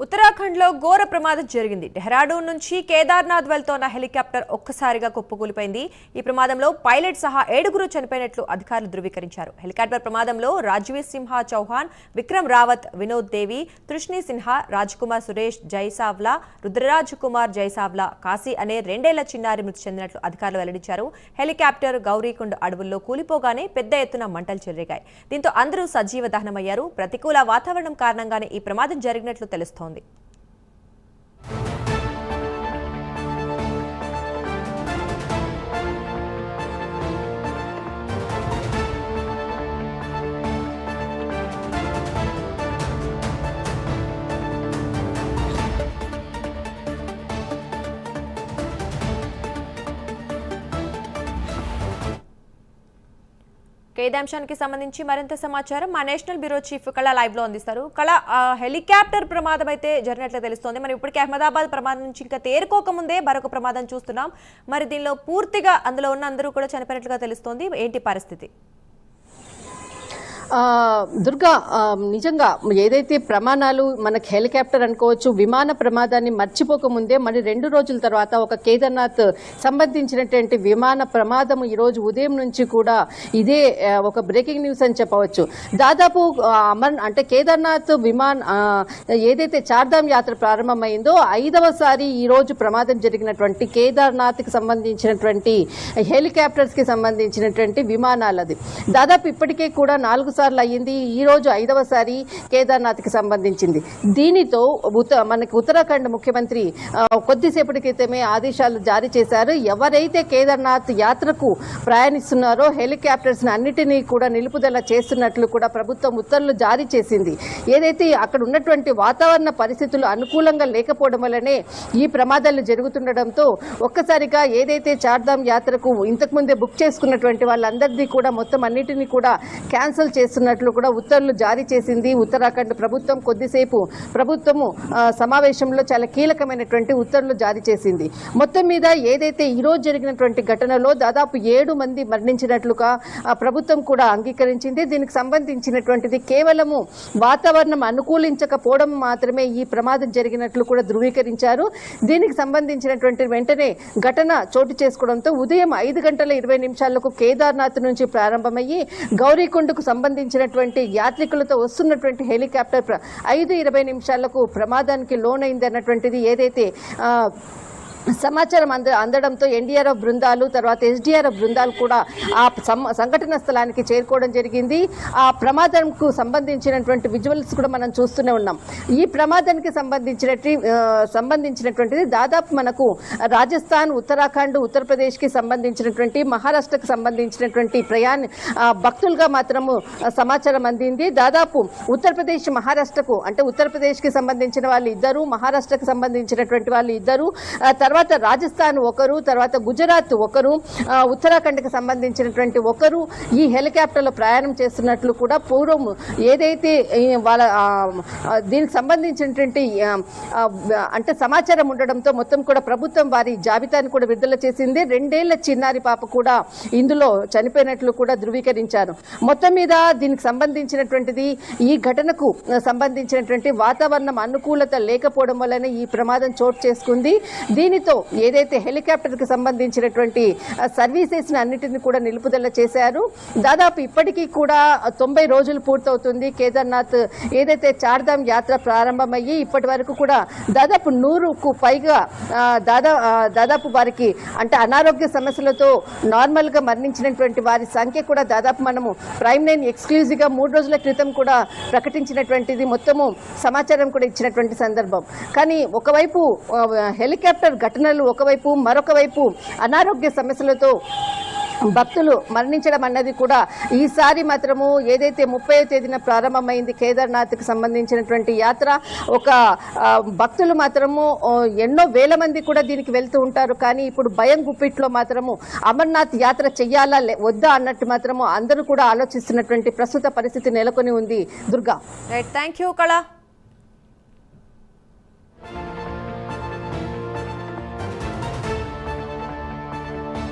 ఉత్తరాఖండ్లో ఘోర ప్రమాదం జరిగింది. డెహ్రాడూన్ నుంచి కేదార్నాథ్ వెళ్తోన్న హెలికాప్టర్ ఒక్కసారిగా కుప్పకూలిపోయింది. ఈ ప్రమాదంలో పైలట్ సహా 7గురు చనిపోయినట్లు అధికారులు ధృవీకరించారు. హెలికాప్టర్ ప్రమాదంలో రాజ్వీర్ సింహ చౌహాన్, విక్రమ్ రావత్, వినోద్ దేవి, తృష్ణి సిన్హా, రాజ్కుమార్ సురేష్ జైసావ్లా, రుద్రరాజ్ కుమార్ జైసావ్లా, కాశీ అనే 2 ఏళ్ల చిన్నారి మృతి చెందినట్లు అధికారులు వెల్లడించారు. హెలికాప్టర్ గౌరీకుండ్ అడవుల్లో కూలిపోగానే పెద్ద ఎత్తున మంటలు చెలరేగాయి. దీంతో అందరూ సజీవ దహనమయ్యారు. ప్రతికూల వాతావరణం కారణంగానే ఈ ప్రమాదం జరిగినట్లు తెలుస్తోంది. ఇదే అంశానికి సంబంధించి మరింత సమాచారం మా నేషనల్ బ్యూరో చీఫ్ కళ లైవ్ లో అందిస్తారు. కళ, హెలికాప్టర్ ప్రమాదం అయితే జరిగినట్లు తెలుస్తోంది. మరి ఇప్పటికే అహ్మదాబాద్ ప్రమాదం నుంచి ఇంకా తేరుకోకముందే మరొక ప్రమాదం చూస్తున్నాం. మరి దీనిలో పూర్తిగా అందులో ఉన్న అందరూ కూడా చనిపోయినట్లుగా తెలుస్తోంది. ఏంటి పరిస్థితి? దుర్గా, నిజంగా ఏదైతే ప్రమాణాలు మనకి హెలికాప్టర్ అనుకోవచ్చు, విమాన ప్రమాదాన్ని మర్చిపోకముందే మరి 2 రోజుల తర్వాత ఒక కేదార్నాథ్ సంబంధించినటువంటి విమాన ప్రమాదం ఈ రోజు ఉదయం నుంచి కూడా ఇదే ఒక బ్రేకింగ్ న్యూస్ అని చెప్పవచ్చు. దాదాపు అంటే కేదార్నాథ్ ఏదైతే చార్ధామ్ యాత్ర ప్రారంభమైందో 5వసారి ఈ రోజు ప్రమాదం జరిగినటువంటి కేదార్నాథ్ కి సంబంధించినటువంటి హెలికాప్టర్స్ కి సంబంధించినటువంటి విమానాలది. దాదాపు ఇప్పటికే కూడా 4 సార్లు అయ్యింది. ఈ రోజు 5వసారి కేదార్నాథ్ కి సంబంధించింది. దీనితో మనకి ఉత్తరాఖండ్ ముఖ్యమంత్రి కొద్దిసేపటి క్రితమే ఆదేశాలు జారీ చేశారు. ఎవరైతే కేదార్నాథ్ యాత్రకు ప్రయాణిస్తున్నారో హెలికాప్టర్స్ అన్నిటినీ కూడా నిలుపుదల చేస్తున్నట్లు కూడా ప్రభుత్వం ఉత్తర్వులు జారీ చేసింది. ఏదైతే అక్కడ ఉన్నటువంటి వాతావరణ పరిస్థితులు అనుకూలంగా లేకపోవడం వల్లనే ఈ ప్రమాదాలు జరుగుతుండటంతో ఒక్కసారిగా ఏదైతే చార్ధామ్ యాత్రకు ఇంతకుముందే బుక్ చేసుకున్నటువంటి వాళ్ళందరినీ కూడా మొత్తం అన్నిటినీ కూడా క్యాన్సిల్ చేస్తున్నట్లు కూడా ఉత్తర్వులు జారీ చేసింది ఉత్తరాఖండ్ ప్రభుత్వం. కొద్దిసేపు ప్రభుత్వము సమావేశంలో చాలా కీలకమైనటువంటి ఉత్తర్వులు జారీ చేసింది. మొత్తం మీద ఏదైతే ఈ రోజు జరిగినటువంటి ఘటనలో దాదాపు 7 మంది మరణించినట్లుగా ప్రభుత్వం కూడా అంగీకరించింది. దీనికి సంబంధించినటువంటిది కేవలము వాతావరణం అనుకూలించకపోవడం మాత్రమే ఈ ప్రమాదం జరిగినట్లు కూడా ధృవీకరించారు. దీనికి సంబంధించినటువంటి వెంటనే ఘటన చోటు చేసుకోవడంతో ఉదయం 5:20 కేదార్నాథ్ నుంచి ప్రారంభమయ్యి గౌరీకుండ్కు సంబంధించినటువంటి యాత్రికులతో వస్తున్నటువంటి హెలికాప్టర్ 5:20 ప్రమాదానికి లోనైంది అన్నటువంటిది ఏదైతే సమాచారం అందడంతో ఎన్డీఆర్ఎఫ్ బృందాలు తర్వాత ఎస్డీఆర్ఎఫ్ బృందాలు కూడా ఆ సంఘటన స్థలానికి చేరుకోవడం జరిగింది. ఆ ప్రమాదంకు సంబంధించినటువంటి విజువల్స్ కూడా మనం చూస్తూనే ఉన్నాం. ఈ ప్రమాదానికి సంబంధించినటువంటిది దాదాపు మనకు రాజస్థాన్, ఉత్తరాఖండ్, ఉత్తరప్రదేశ్కి సంబంధించినటువంటి మహారాష్ట్రకు సంబంధించినటువంటి భక్తులుగా మాత్రము సమాచారం అందింది. దాదాపు ఉత్తరప్రదేశ్ మహారాష్ట్రకు అంటే ఉత్తరప్రదేశ్కి సంబంధించిన వాళ్ళు 2, మహారాష్ట్రకు సంబంధించినటువంటి వాళ్ళు 2, తర్వాత రాజస్థాన్ 1, తర్వాత గుజరాత్ 1, ఉత్తరాఖండ్కి సంబంధించినటువంటి 1 ఈ హెలికాప్టర్లో ప్రయాణం చేస్తున్నట్లు కూడా పూర్వం ఏదైతే వాళ్ళ దీనికి సంబంధించినటువంటి అంటే సమాచారం ఉండడంతో మొత్తం కూడా ప్రభుత్వం వారి జాబితాను కూడా విడుదల చేసింది. 2 ఏళ్ల చిన్నారి పాప కూడా ఇందులో చనిపోయినట్లు కూడా ధృవీకరించారు. మొత్తం మీద దీనికి సంబంధించినటువంటిది ఈ ఘటనకు సంబంధించినటువంటి వాతావరణం అనుకూలత లేకపోవడం వల్లనే ఈ ప్రమాదం చోటు చేసుకుంది. దీనితో ఏదైతే హెలికాప్టర్ కి సంబంధించినటువంటి సర్వీసెస్ అన్నిటిని కూడా నిలుపుదల చేశారు. దాదాపు ఇప్పటికీ కూడా 90 రోజులు పూర్తవుతుంది కేదార్నాథ్ ఏదైతే చార్ధామ్ యాత్ర ప్రారంభమయ్యి ఇప్పటి వరకు కూడా దాదాపు 100కు పైగా దాదాపు వారికి అంటే అనారోగ్య సమస్యలతో నార్మల్ గా మరణించినటువంటి వారి సంఖ్య కూడా దాదాపు మనము ప్రైమ్ 9 ఎక్స్క్లూజివ్ గా 3 రోజుల క్రితం కూడా ప్రకటించినటువంటిది మొత్తము సమాచారం కూడా ఇచ్చినటువంటి సందర్భం. కానీ ఒకవైపు హెలికాప్టర్ ఘటనలు ఒకవైపు, మరొక వైపు అనారోగ్య సమస్యలతో భక్తులు మరణించడం అన్నది కూడా ఈసారి మాత్రము ఏదైతే 30వ తేదీన ప్రారంభమైంది కేదార్నాథ్కి సంబంధించినటువంటి యాత్ర, ఒక భక్తులు మాత్రము ఎన్నో వేల మంది కూడా దీనికి వెళ్తూ ఉంటారు. కానీ ఇప్పుడు భయం గుప్పిట్లో మాత్రము అమర్నాథ్ యాత్ర చెయ్యాలా వద్దా అన్నట్టు మాత్రము అందరూ కూడా ఆలోచిస్తున్నటువంటి ప్రస్తుత పరిస్థితి నెలకొని ఉంది. దుర్గా, థ్యాంక్ యూ కళ.